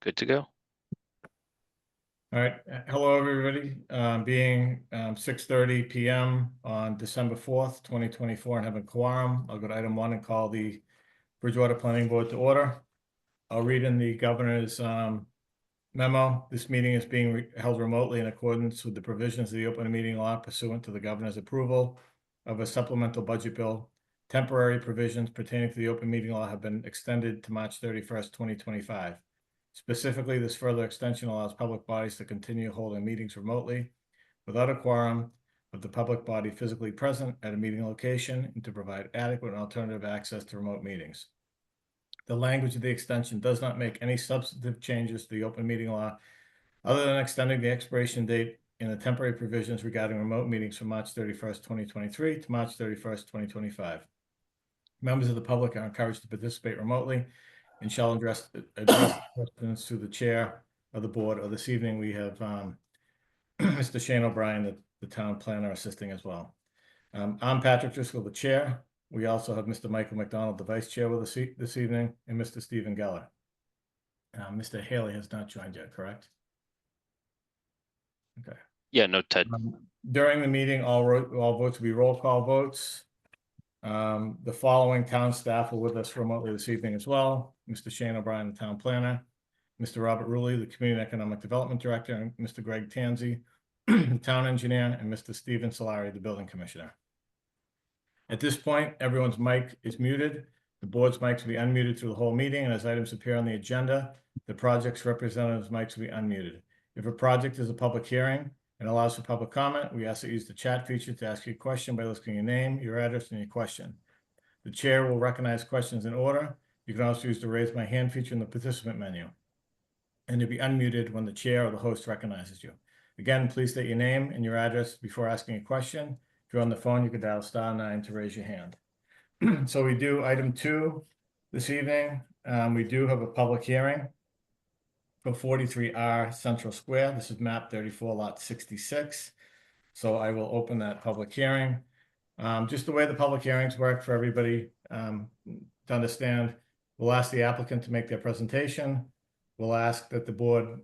Good to go. All right, hello, everybody. Being 6:30 p.m. on December 4th, 2024, and having quorum, I'll go to item 1 and call the Bridgewater Planning Board to order. I'll read in the governor's memo. This meeting is being held remotely in accordance with the provisions of the open meeting law pursuant to the governor's approval of a supplemental budget bill. Temporary provisions pertaining to the open meeting law have been extended to March 31st, 2025. Specifically, this further extension allows public bodies to continue holding meetings remotely without a quorum of the public body physically present at a meeting location and to provide adequate and alternative access to remote meetings. The language of the extension does not make any substantive changes to the open meeting law other than extending the expiration date in the temporary provisions regarding remote meetings from March 31st, 2023 to March 31st, 2025. Members of the public are encouraged to participate remotely and shall address questions to the chair of the board. Or this evening, we have Mr. Shane O'Brien, the town planner, assisting as well. I'm Patrick Driscoll, the chair. We also have Mr. Michael McDonald, the vice chair, with us this evening, and Mr. Stephen Geller. Mr. Haley has not joined yet, correct? Okay. Yeah, no, Ted. During the meeting, all votes will be roll call votes. The following town staff are with us remotely this evening as well. Mr. Shane O'Brien, the town planner, Mr. Robert Rulli, the community economic development director, and Mr. Greg Tanzi, the town engineer, and Mr. Stephen Solari, the building commissioner. At this point, everyone's mic is muted. The board's mics will be unmuted through the whole meeting, and as items appear on the agenda, the project's representatives' mics will be unmuted. If a project is a public hearing and allows for public comment, we ask that you use the chat feature to ask your question by listing your name, your address, and your question. The chair will recognize questions in order. You can also use the raise my hand feature in the participant menu. And you'll be unmuted when the chair or the host recognizes you. Again, please state your name and your address before asking a question. If you're on the phone, you can dial *9 to raise your hand. So we do item 2 this evening. We do have a public hearing for 43R Central Square. This is map 34, lot 66. So I will open that public hearing. Just the way the public hearings work for everybody to understand, we'll ask the applicant to make their presentation. We'll ask that the board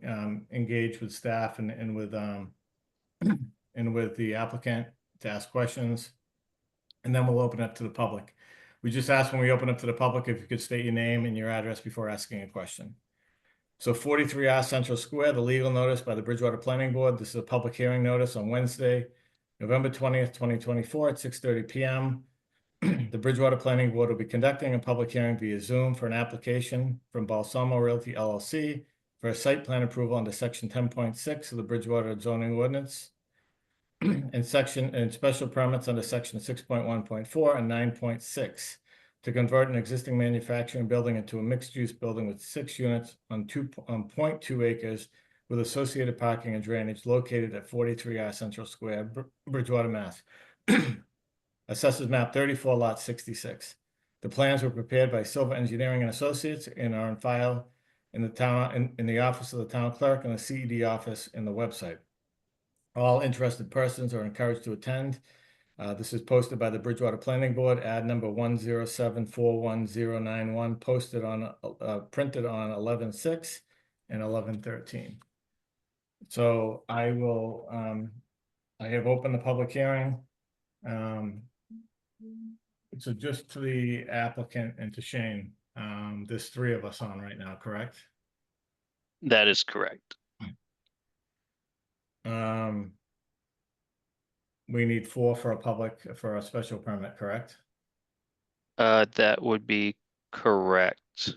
engage with staff and with the applicant to ask questions, and then we'll open up to the public. We just ask when we open up to the public if you could state your name and your address before asking a question. So 43R Central Square, the legal notice by the Bridgewater Planning Board. This is a public hearing notice on Wednesday, November 20th, 2024 at 6:30 p.m. The Bridgewater Planning Board will be conducting a public hearing via Zoom for an application from Balsamo Realty LLC for a site plan approval under section 10.6 of the Bridgewater zoning ordinance and special permits under section 6.1.4 and 9.6 to convert an existing manufacturing building into a mixed-use building with 6 units on 0.2 acres with associated parking and drainage located at 43R Central Square, Bridgewater, Mass. Assessors map 34, lot 66. The plans were prepared by Silver Engineering and Associates and are on file in the town in the office of the town clerk and the CED office in the website. All interested persons are encouraged to attend. This is posted by the Bridgewater Planning Board, ad number 107411091, printed on 11/6 and 11/13. So I will. I have opened the public hearing. So just to the applicant and to Shane, there's 3 of us on right now, correct? That is correct. We need 4 for a special permit, correct? That would be correct. Let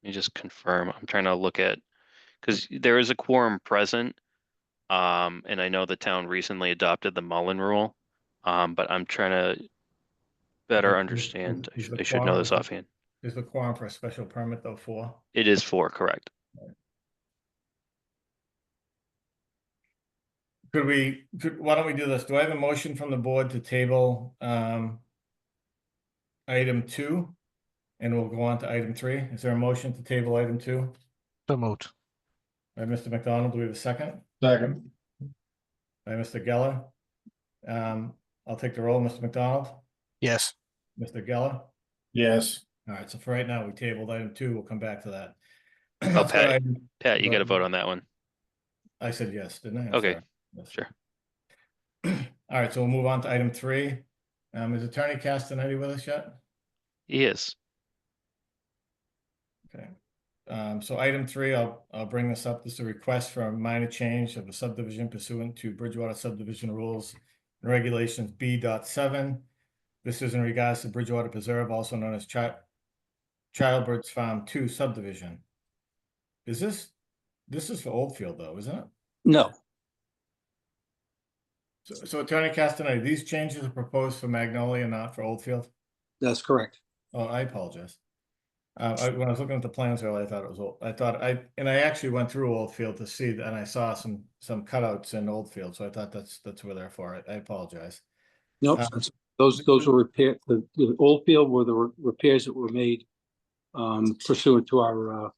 me just confirm. I'm trying to look at, because there is a quorum present. And I know the town recently adopted the Mullen rule. But I'm trying to better understand. I should know this offhand. Is the quorum for a special permit though 4? It is 4, correct. Why don't we do this? Do I have a motion from the board to table item 2? And we'll go on to item 3. Is there a motion to table item 2? So moved. By Mr. McDonald, do we have a second? Second. By Mr. Geller. I'll take the roll. Mr. McDonald? Yes. Mr. Geller? Yes. All right, so for right now, we tabled item 2. We'll come back to that. Oh, Let's go to Pat, item. Pat, you go got to vote ahead. on that one. I said yes, didn't I? I'm Okay, sorry. Yes. sure. All right, so we'll move on to item 3. Is Attorney Castanetti with us yet? He is. Okay. So item 3, I'll bring this up. This is a request for a minor change of a subdivision pursuant to Bridgewater subdivision rules and regulations B.7. This is in regards to Bridgewater Preserve, also known as Childbird's Farm 2 subdivision. This is for Oldfield though, isn't it? No, So Attorney Castanetti, these changes are proposed for Magnolia, not for Oldfield? that's correct. Oh, I apologize. When I was looking at the plans earlier, I thought it was old. I actually went through Oldfield to see, and I saw some cutouts in Oldfield, so I thought that's where they're for. I apologize. Nope, those were repair, the old field were the repairs that were made pursuant to our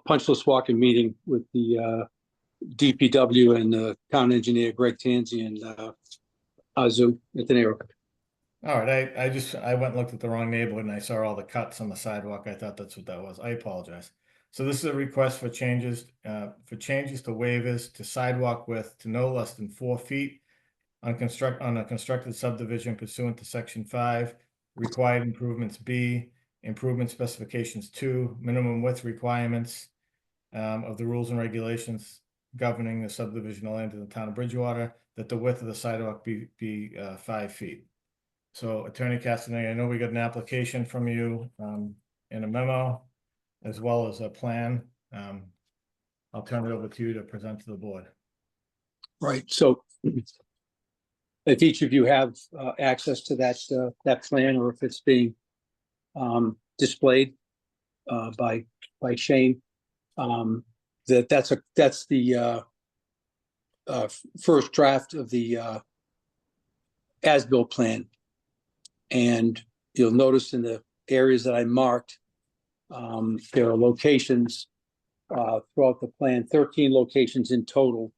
punch list walking meeting with the DPW and town engineer Greg Tanzi and Azu Antonio. All right, I went and looked at the wrong neighborhood and I saw all the cuts on the sidewalk. I thought that's what that was. I apologize. So this is a request for changes to waivers to sidewalk width to no less than 4 feet on a constructed subdivision pursuant to section 5, required improvements B, improvement specifications 2, minimum width requirements of the rules and regulations governing the subdivision of land in the town of Bridgewater, that the width of the sidewalk be 5 feet. So Attorney Castanetti, I know we got an application from you in a memo, as well as a plan. I'll turn it over to you to present to the board. Right, so if each of you have access to that plan, or if it's being displayed by Shane, that's the first draft of the as-built plan. And you'll notice in the areas that I marked, there are locations throughout the plan, 13 locations in total,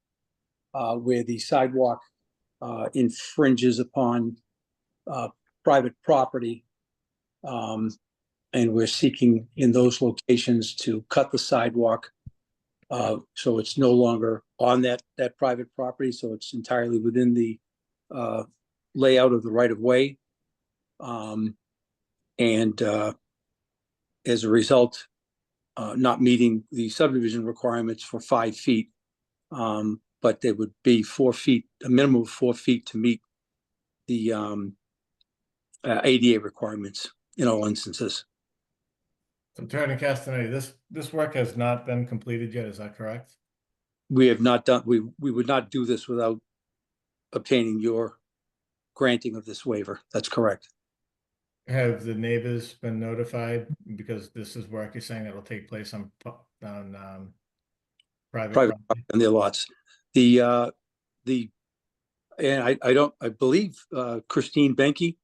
where the sidewalk infringes upon private property. And we're seeking in those locations to cut the sidewalk so it's no longer on that private property, so it's entirely within the layout of the right-of-way. And as a result, not meeting the subdivision requirements for 5 feet, but they would be 4 feet, a minimum of 4 feet to meet the ADA requirements in all instances. So Attorney Castanetti, this work has not been completed yet, is that correct? We have not done, we would not do this without obtaining your granting of this waiver. That's correct. Have the neighbors been notified? Because this is work you're saying that will take place on private Private property? on their lots. And I believe Christine Benke,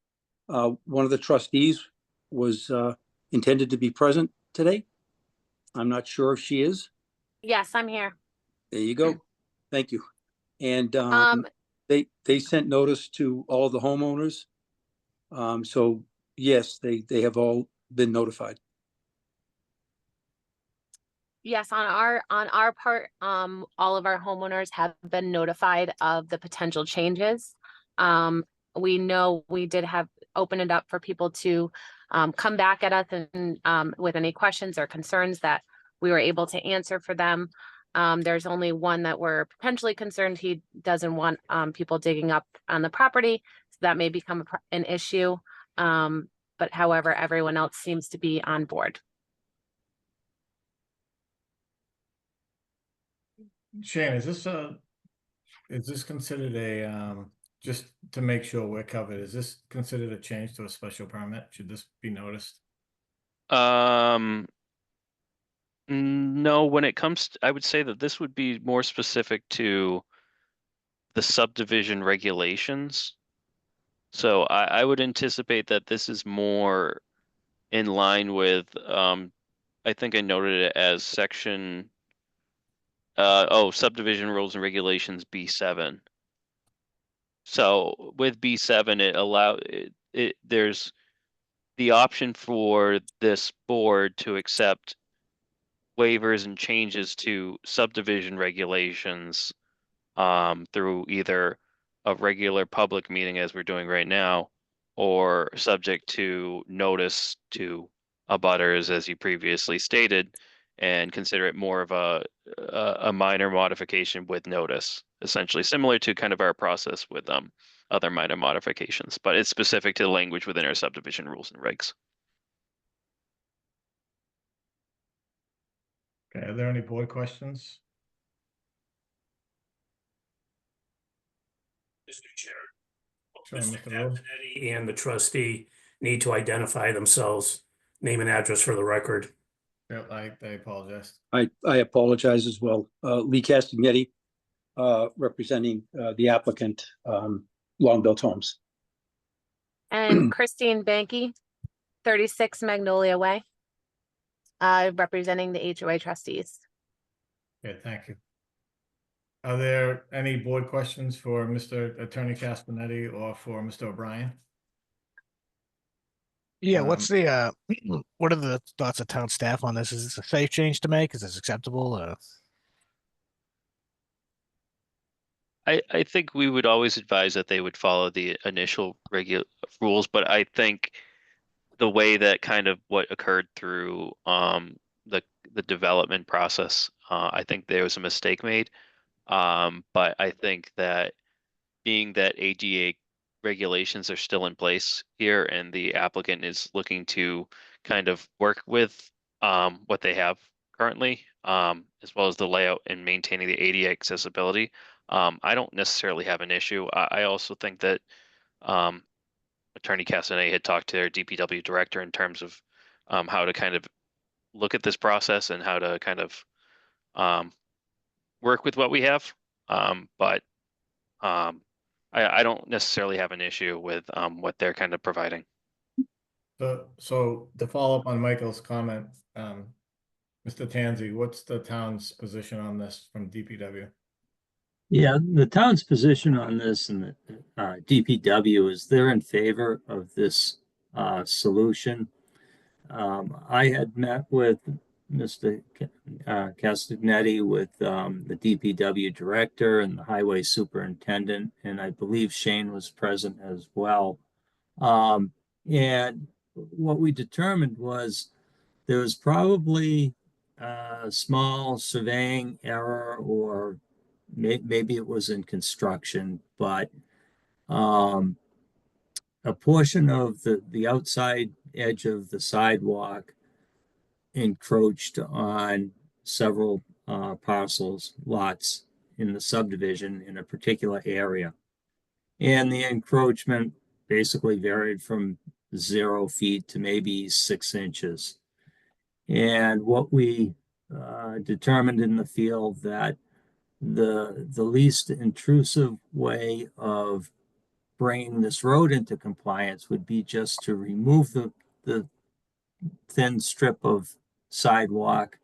one of the trustees, was intended to be present today. I'm not sure if she is. Yes, I'm here. There you go. Thank you. And they sent notice to all the homeowners. So yes, they have all been notified. Yes, on our part, all of our homeowners have been notified of the potential changes. We know we did have opened it up for people to come back at us and with any questions or concerns that we were able to answer for them. There's only one that we're potentially concerned. He doesn't want people digging up on the property, so that may become an issue. But however, everyone else seems to be on board. Shane, is this considered a just to make sure we're covered, is this considered a change to a special permit? Should this be noticed? No, when it comes I would say that this would be more specific to the subdivision regulations. So I would anticipate that this is more in line with, I think I noted it as section, subdivision rules and regulations B7. So with B7, there's the option for this board to accept waivers and changes to subdivision regulations through either a regular public meeting as we're doing right now, or subject to notice to abutters, as you previously stated, and consider it more of a minor modification with notice, essentially similar to kind of our process with other minor modifications, but it's specific to the language within our subdivision rules and regs. Okay, are there any board questions? Mr. Chair. Sure, Mr. Mr. Rule. Castanetti and the trustee need to identify themselves, name and address for the record. Yeah, I apologize. I apologize as well. Lee Castagnetti, representing the applicant, Longbuilt Homes. And Christine Banky, 36 Magnolia Way, representing the HOA trustees. Okay, thank you. Are there any board questions for Mr. Attorney Castanetti or for Mr. O'Brien? Yeah, what's the what are the thoughts of town staff on this? Is this a safe change to make? Is this acceptable? I think we would always advise that they would follow the initial rules, but I think the way that kind of what occurred through the development process, I think there was a mistake made. But I think that being that ADA regulations are still in place here and the applicant is looking to kind of work with what they have currently, as well as the layout and maintaining the ADA accessibility, I don't necessarily have an issue. I also think that Attorney Castanet had talked to their DPW director in terms of how to kind of look at this process and how to kind of work with what we have. But I don't necessarily have an issue with what they're kind of providing. So to follow up on Michael's comment, Mr. Tanzi, what's the town's position on this from DPW? Yeah, the town's position on this and the DPW is they're in favor of this solution. I had met with Mr. Castagnetti with the DPW director and the highway superintendent, and I believe Shane was present as well. And what we determined was there was probably a small surveying error, or maybe it was in construction, but a portion of the outside edge of the sidewalk encroached on several parcels, lots in the subdivision in a particular area. And the encroachment basically varied from 0 feet to maybe 6 inches. And what we determined in the field that the least intrusive way of bringing this road into compliance would be just to remove the thin strip of sidewalk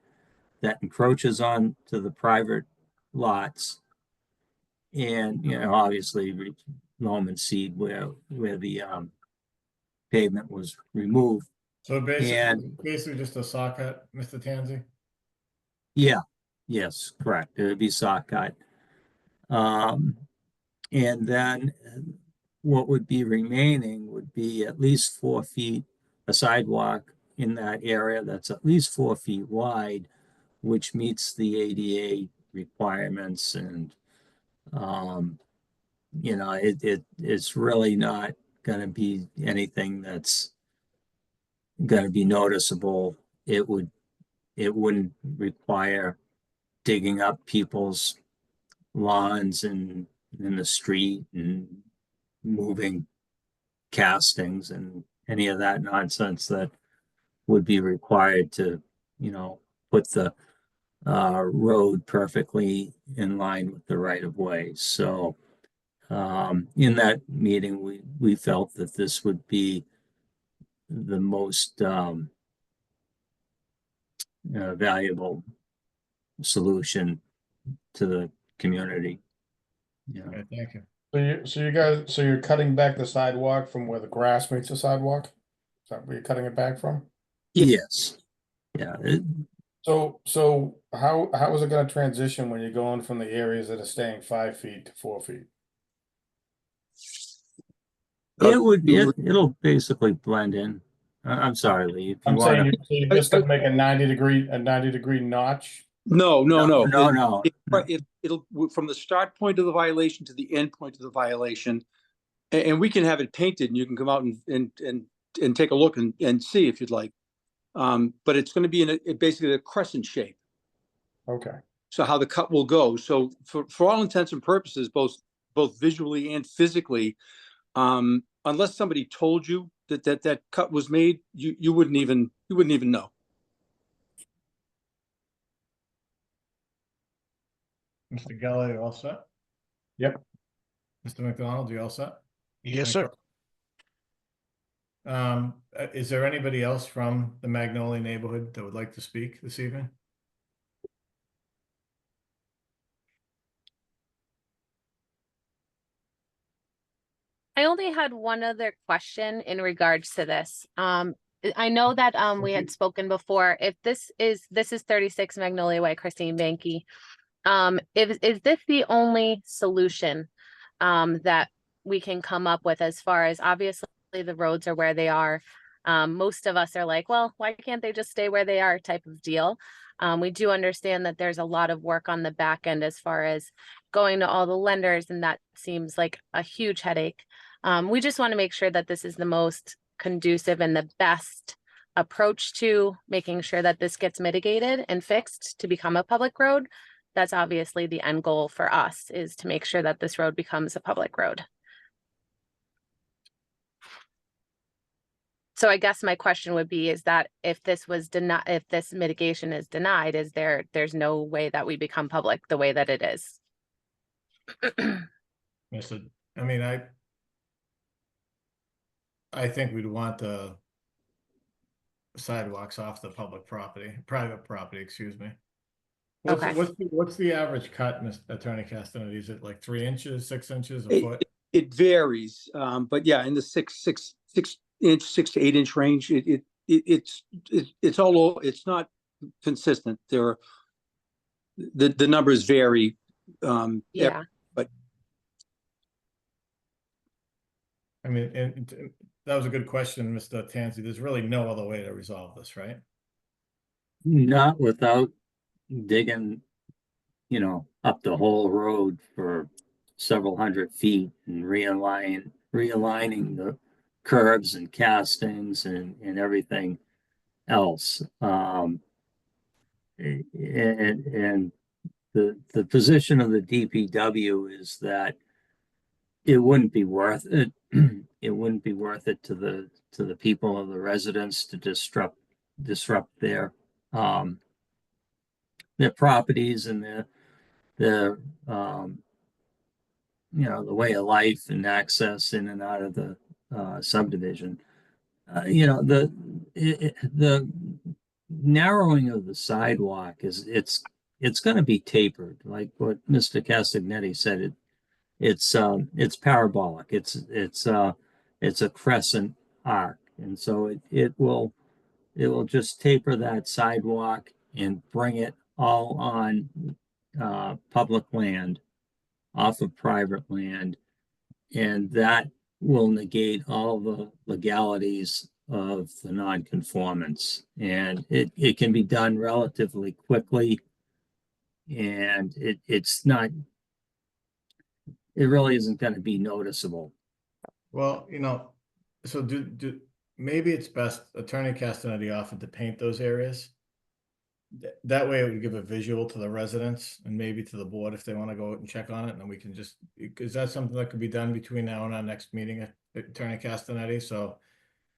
that encroaches on to the private lots, and obviously loam and seed where the pavement was removed. So basically just a saw cut, Mr. Tanzi? Yeah, yes, correct. It would be saw cut. And then what would be remaining would be at least 4 feet, a sidewalk in that area that's at least 4 feet wide, which meets the ADA requirements. And, it's really not going to be anything that's going to be noticeable. It wouldn't require digging up people's lawns and in the street and moving castings and any of that nonsense that would be required to, put the road perfectly in line with the right of way. So in that meeting, we felt that this would be the most valuable solution to the community. Yeah. Okay, thank you. So you're cutting back the sidewalk from where the grass meets the sidewalk? Is that where you're cutting it back from? Yes. Yeah. So how is it gonna transition when you're going from the areas that are staying 5 feet to 4 feet? It'll basically blend in. I'm sorry, Lee, if you I'm saying wanna. you're just gonna make a 90 degree notch? No, no, no. No. It'll, from the start point of the violation to the end point of the violation. And we can have it painted and you can come out and take a look and see if you'd like. But it's gonna be basically a crescent shape. Okay. So how the cut will go. So for all intents and purposes, both visually and physically, unless somebody told you that cut was made, you wouldn't even know. Mr. Geller, you all set? Yep. Mr. McDonald, you all set? Yes, Thank sir. you. Is there anybody else from the Magnolia neighborhood that would like to speak this evening? I only had one other question in regards to this. I know that we had spoken before. If this is 36 Magnolia Way, Christine Banky. Is this the only solution that we can come up with, as far as, obviously the roads are where they are. Most of us are like, well, why can't they just stay where they are, type of deal. We do understand that there's a lot of work on the back end as far as going to all the lenders, and that seems like a huge headache. We just want to make sure that this is the most conducive and the best approach to making sure that this gets mitigated and fixed to become a public road. That's obviously the end goal for us, is to make sure that this road becomes a public road. So I guess my question would be, is that if this was denied, if this mitigation is denied, there's no way that we become public the way that it is? I mean, I think we'd want the sidewalks off the private property, excuse me. Okay. What's the average cut, Mr. Attorney Castaneda? Is it like 3 inches, 6 inches, a foot? It varies, but yeah, in the 6 to 8 inch range. It's all, it's not consistent. The numbers vary. Yeah. But I mean, and that was a good question, Mr. Tansey. There's really no other way to resolve this, right? Not without digging, up the whole road for several hundred feet and realigning the curbs and castings and everything else. And the position of the DPW is that it wouldn't be worth it. It wouldn't be worth it to the people of the residents to disrupt their properties and their the way of life and access in and out of the subdivision. The narrowing of the sidewalk it's going to be tapered, like what Mr. Castagnetti said. It's parabolic. It's a crescent arc, and so it will just taper that sidewalk and bring it all on public land off of private land, and that will negate all the legalities of the non-conformance, and it can be done relatively quickly, and it really isn't going to be noticeable. Well, so maybe it's best Attorney Castanetti offered to paint those areas. That way it would give a visual to the residents and maybe to the board if they want to go out and check on it, and then we can is that something that could be done between now and our next meeting, Attorney Castanetti? So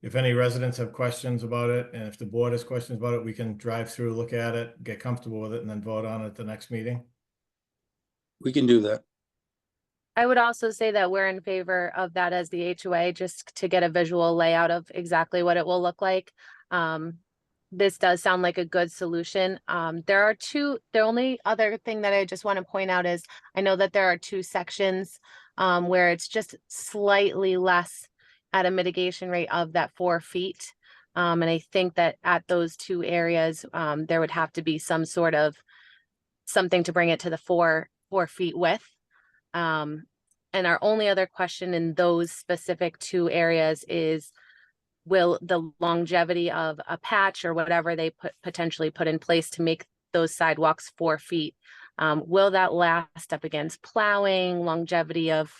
if any residents have questions about it, and if the board has questions about it, we can drive through, look at it, get comfortable with it, and then vote on it at the next meeting. we can do that. I would also say that we're in favor of that as the HOA, just to get a visual layout of exactly what it will look like. This does sound like a good solution. The only other thing that I just want to point out is, I know that there are 2 sections where it's just slightly less at a mitigation rate of that 4 feet. And I think that at those two areas, there would have to be some sort of something to bring it to the 4 feet width. And our only other question in those specific two areas is, will the longevity of a patch or whatever they potentially put in place to make those sidewalks 4 feet, will that last up against plowing, longevity of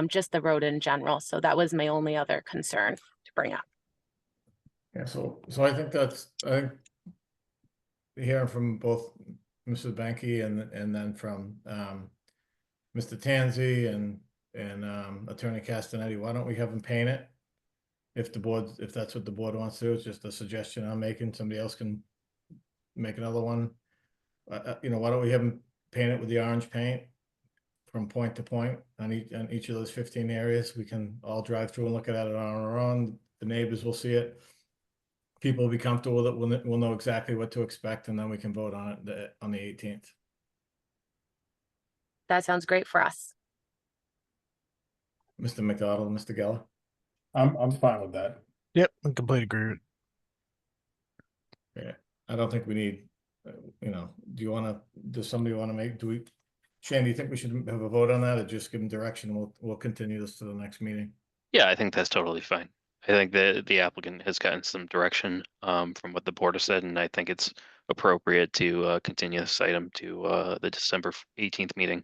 just the road in general? So that was my only other concern to bring up. Yeah, so I think I think hearing from both Mrs. Banky and then from Mr. Tanzi and Attorney Castanetti, why don't we have them paint it? If that's what the board wants to do, it's just a suggestion I'm making. Somebody else can make another one. You know, why don't we have them paint it with the orange paint from point to point on each of those 15 areas? We can all drive through and look at it on our own. The neighbors will see it. People will be comfortable with it. We'll know exactly what to expect, and then we can vote on it on the 18th. That sounds great for us. Mr. McDonald, Mr. Geller. I'm fine with that. Yep, in complete agreement. Yeah, I don't think we need, you know, does somebody want to Shane, do you think we should have a vote on that, or just give them direction? We'll continue this to the next meeting. Yeah, I think that's totally fine. I think the applicant has gotten some direction from what the board has said, and I think it's appropriate to continue this item to the December 18th meeting.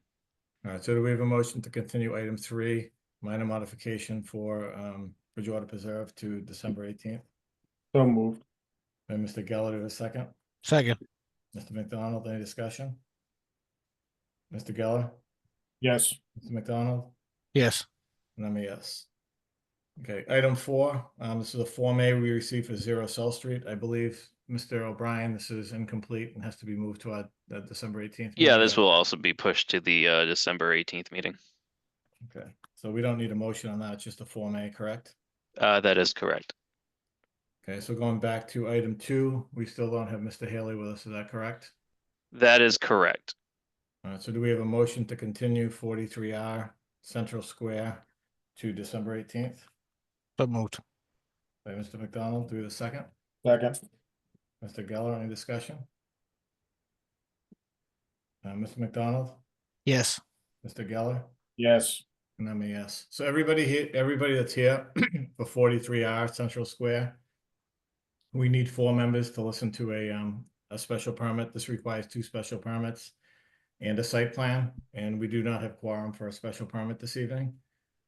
All right, so do we have a motion to continue item 3, minor modification for Bridgewater Preserve to December 18th? So moved. And Mr. Geller, do we have a second? Second, Mr. McDonald, any discussion? Mr. Geller, Yes. Mr. McDonald, yes. and I'm a yes. Okay, item 4, this is a Form A we received for 0 South Street. I believe, Mr. O'Brien, this is incomplete and has to be moved to our December 18th. Yeah, meeting. this will also be pushed to the December 18th meeting. Okay, so we don't need a motion on that, it's just a Form A, correct? That is correct. Okay, so going back to item 2, we still don't have Mr. Haley with us, is that correct? That is correct. All right, so do we have a motion to continue 43R Central Square to December 18th? So moved. By Mr. McDonald, do we have a second? Second. Mr. Geller, any discussion? Mr. McDonald, Yes. Mr. Geller, Yes. and I'm a yes. So everybody here, everybody that's here for 43R Central Square, we need 4 members to listen to a special permit. This requires 2 special permits and a site plan, and we do not have quorum for a special permit this evening.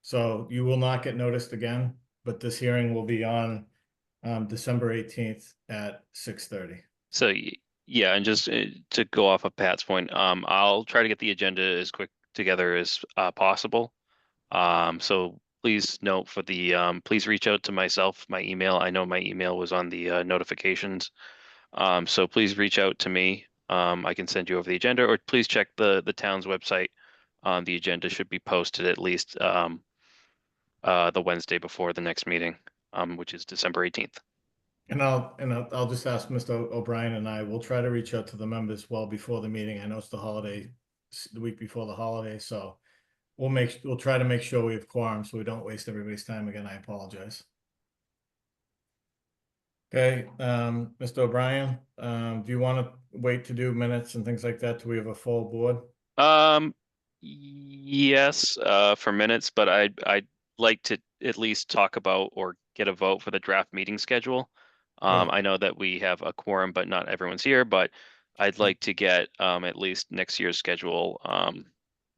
So you will not get noticed again, but this hearing will be on December 18th at 6:30. So yeah, and just to go off of Pat's point, I'll try to get the agenda as quick together as possible. So please note for the please reach out to myself, my email. I know my email was on the notifications. So please reach out to me. I can send you over the agenda, or please check the town's website. The agenda should be posted at least the Wednesday before the next meeting, which is December 18th. And I'll just ask Mr. O'Brien, and I will try to reach out to the members well before the meeting. I know it's the week before the holiday, so we'll try to make sure we have quorum so we don't waste everybody's time again. I apologize. Okay, Mr. O'Brien, do you want to wait to do minutes and things like that till we have a full board? Yes, for minutes, but I'd like to at least talk about or get a vote for the draft meeting schedule. Right. I know that we have a quorum, but not everyone's here, but I'd like to get at least next year's schedule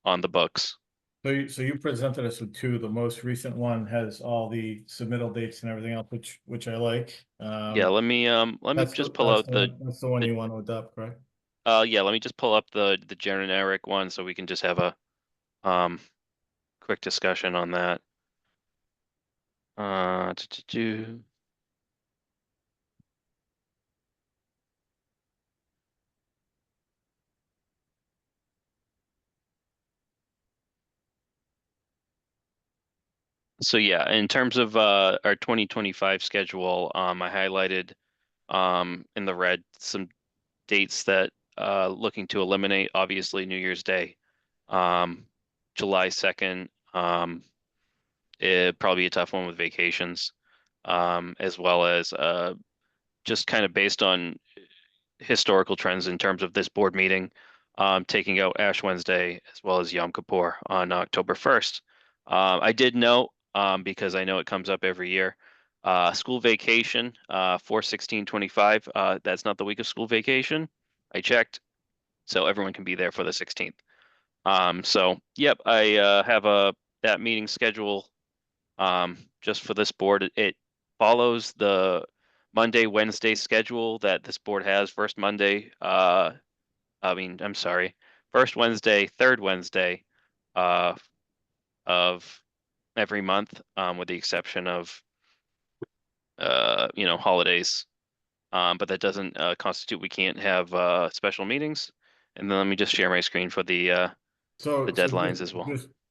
on the books. So you presented us with 2. The most recent one has all the submittal dates and everything else, which I like. Yeah, let me just pull out That's the one you want to adopt, correct? yeah, let me just pull up the generic one so we can just have a quick discussion on that. So yeah, in terms of our 2025 schedule, I highlighted in the red some dates that looking to eliminate, obviously New Year's Day, July 2nd, it probably a tough one with vacations, as well as just kind of based on historical trends in terms of this board meeting, taking out Ash Wednesday as well as Yom Kippur on October 1st. I did note, because I know it comes up every year, school vacation, 4/16/25, that's not the week of school vacation. I checked, so everyone can be there for the 16th. So yep, I have that meeting schedule just for this board. It follows the Monday, Wednesday schedule that this board has. First Wednesday, third Wednesday of every month, with the exception of holidays. But that doesn't constitute we can't have special meetings. And then let me just share my screen for the deadlines as well.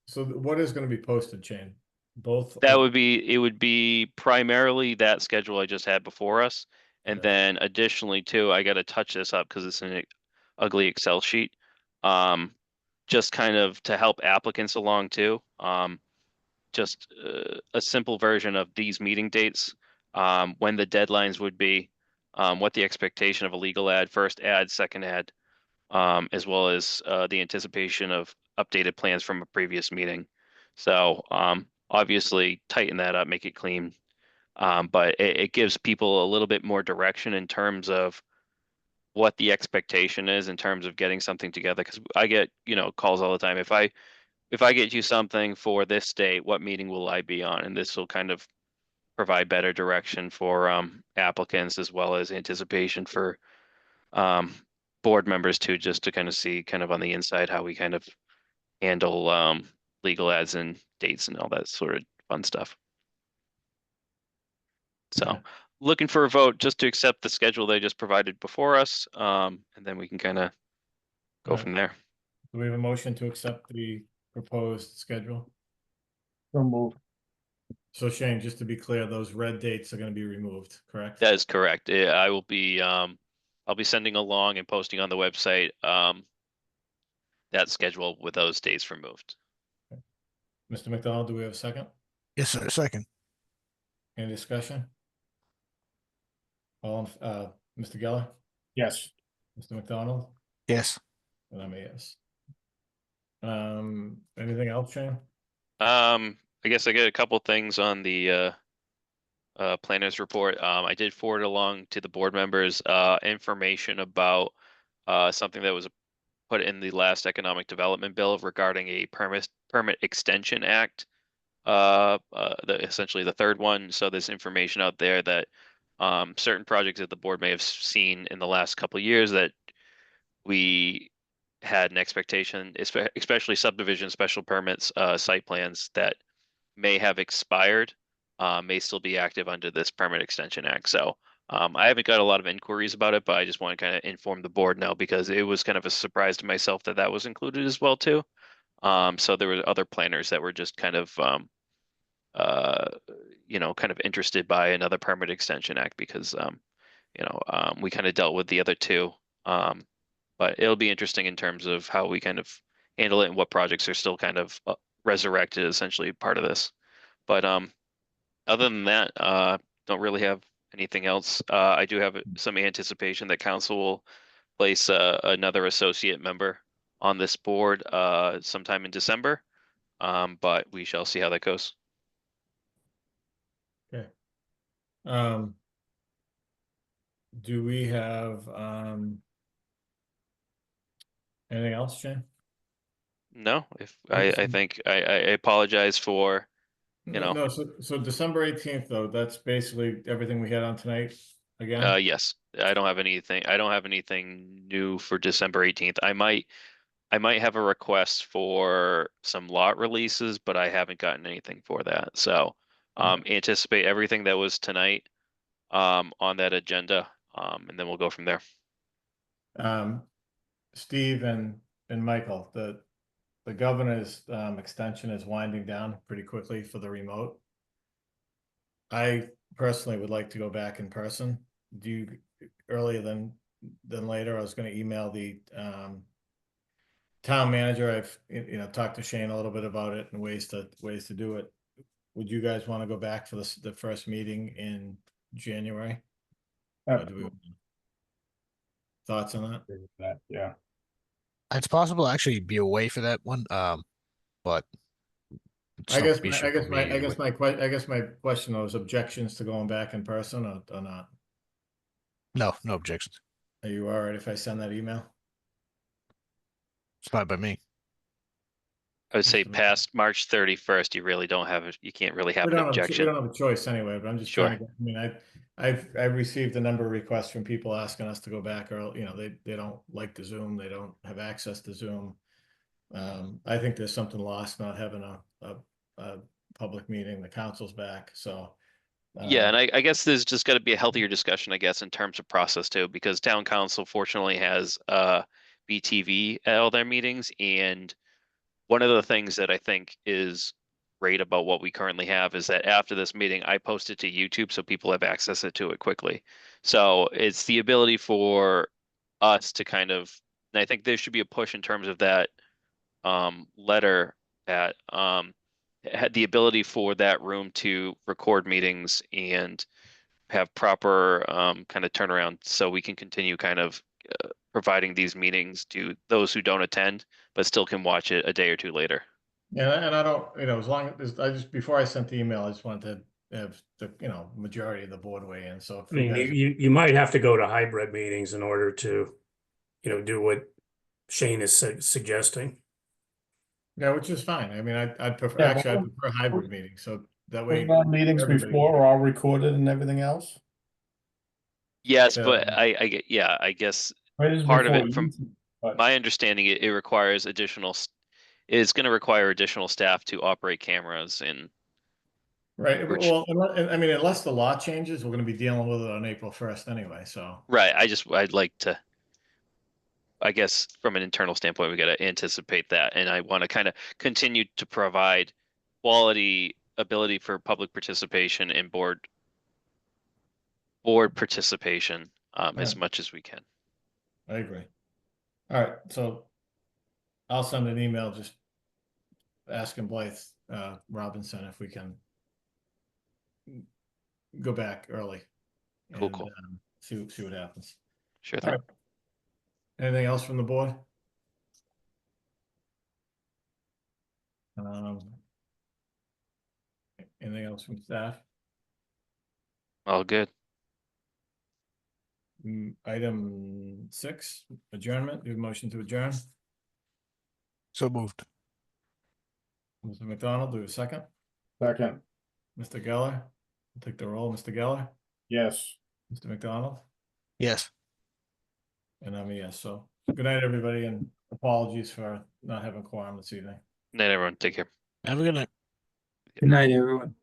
So what is going to be posted, Shane? Both? It would be primarily that schedule I just had before us. And Okay. then additionally too, I gotta touch this up because it's an ugly Excel sheet. Just kind of to help applicants along too. Just a simple version of these meeting dates, when the deadlines would be, what the expectation of a legal ad, first ad, second ad, as well as the anticipation of updated plans from a previous meeting. So obviously tighten that up, make it clean. But it gives people a little bit more direction in terms of what the expectation is in terms of getting something together. Because I get, calls all the time. If I get you something for this date, what meeting will I be on? And this will kind of provide better direction for applicants as well as anticipation for board members too, just to kind of see kind of on the inside how we kind of handle legal ads and dates and all that sort of fun stuff. So Okay. looking for a vote just to accept the schedule they just provided before us, and then we can kind of go Alright. from there. Do we have a motion to accept the proposed schedule? So move. So Shane, just to be clear, those red dates are going to be removed, correct? That is correct. I will be I'll be sending along and posting on the website that schedule with those dates removed. Mr. McDonald, do we have a second? Yes, sir. Second. Any discussion? Mr. Geller, Yes. Mr. McDonald, Yes. and I'm a yes. Anything else, Shane? I guess I get a couple things on the planners report. I did forward along to the board members information about something that was put in the last economic development bill regarding a permit extension act. Essentially the third one. So there's information out there that certain projects that the board may have seen in the last couple of years that we had an expectation, especially subdivision special permits, site plans that may have expired, may still be active under this Permit Extension Act. So I haven't got a lot of inquiries about it, but I just want to kind of inform the board now because it was kind of a surprise to myself that that was included as well too. So there were other planners that were just kind of kind of interested by another Permit Extension Act because we kind of dealt with the other two. But it'll be interesting in terms of how we kind of handle it and what projects are still kind of resurrected, essentially part of this. But other than that, don't really have anything else. I do have some anticipation that council will place another associate member on this board sometime in December. But we shall see how that goes. Okay. Do we have anything else, Shane? No, I think I apologize for, No, so December 18th, though, that's basically everything we had on tonight again? yes, I don't have anything new for December 18th. I might have a request for some lot releases, but I haven't gotten anything for that. So anticipate everything that was tonight on that agenda, and then we'll go from there. Steve and Michael, the governor's extension is winding down pretty quickly for the remote. I personally would like to go back in person. Earlier than later, I was going to email the town manager. I've talked to Shane a little bit about it and ways to do it. Would you guys want to go back for the first meeting in January? Do we- Thoughts on that? Yeah. It's possible to actually be away for that one, but. it's I no guess, issue for me either way. I guess my question was objections to going back in person or not? No, no objections. Are you all right if I send that email? It's fine by me. I would say Mr. past March 31st, you really don't have, you can't really have We an don't have, we objection. don't have a choice anyway, but I'm just Sure. trying to, I mean, I've received a number of requests from people asking us to go back, or, you know, they don't like the Zoom, they don't have access to Zoom. I think there's something lost not having a public meeting, the council's back, so. Yeah, and I guess there's just gotta be a healthier discussion, I guess, in terms of process too, because town council fortunately has BTV at all their meetings, and one of the things that I think is great about what we currently have is that after this meeting, I post it to YouTube so people have access to it quickly. So it's the ability for us to kind of, and I think there should be a push in terms of that letter that had the ability for that room to record meetings and have proper kind of turnaround so we can continue kind of providing these meetings to those who don't attend but still can watch it a day or two later. Yeah, and I don't, you know, as long as, before I sent the email, I just wanted to have the, you know, majority of the board weigh in, so. if I you mean, guys- you might have to go to hybrid meetings in order to, do what Shane is suggesting. Yeah, which is fine, I mean, I'd prefer, Yeah, actually, I but- prefer hybrid meetings, so that way. Wasn't our meetings everybody- before are all recorded and everything else? Yes, Yeah. but I get, yeah, I guess Right, this is part of before it from YouTube, but- my understanding, it requires it's going to require additional staff to operate cameras and Right, Which- well, I mean, unless the law changes, we're gonna be dealing with it on April 1st anyway, so. right. I'd like to, I guess from an internal standpoint, we got to anticipate that. And I want to kind of continue to provide quality ability for public participation and board participation as Right. much as we can. I agree. All right, so I'll send an email just asking Blythe Robinson if we can go back early. Cool, and, cool. See what happens. Sure All thing. right. Anything else from the board? Anything else from staff? All good. Item 6, adjournment, do you have a motion to adjourn? So moved. Mr. McDonald, do you have a second? Second, Mr. Geller, take the roll, Mr. Geller, yes. Mr. McDonald, Yes. and I'm a yes, so good night, everybody, and apologies for not having quorum this evening. Night, everyone. Take care. Have a good night. Good night, everyone.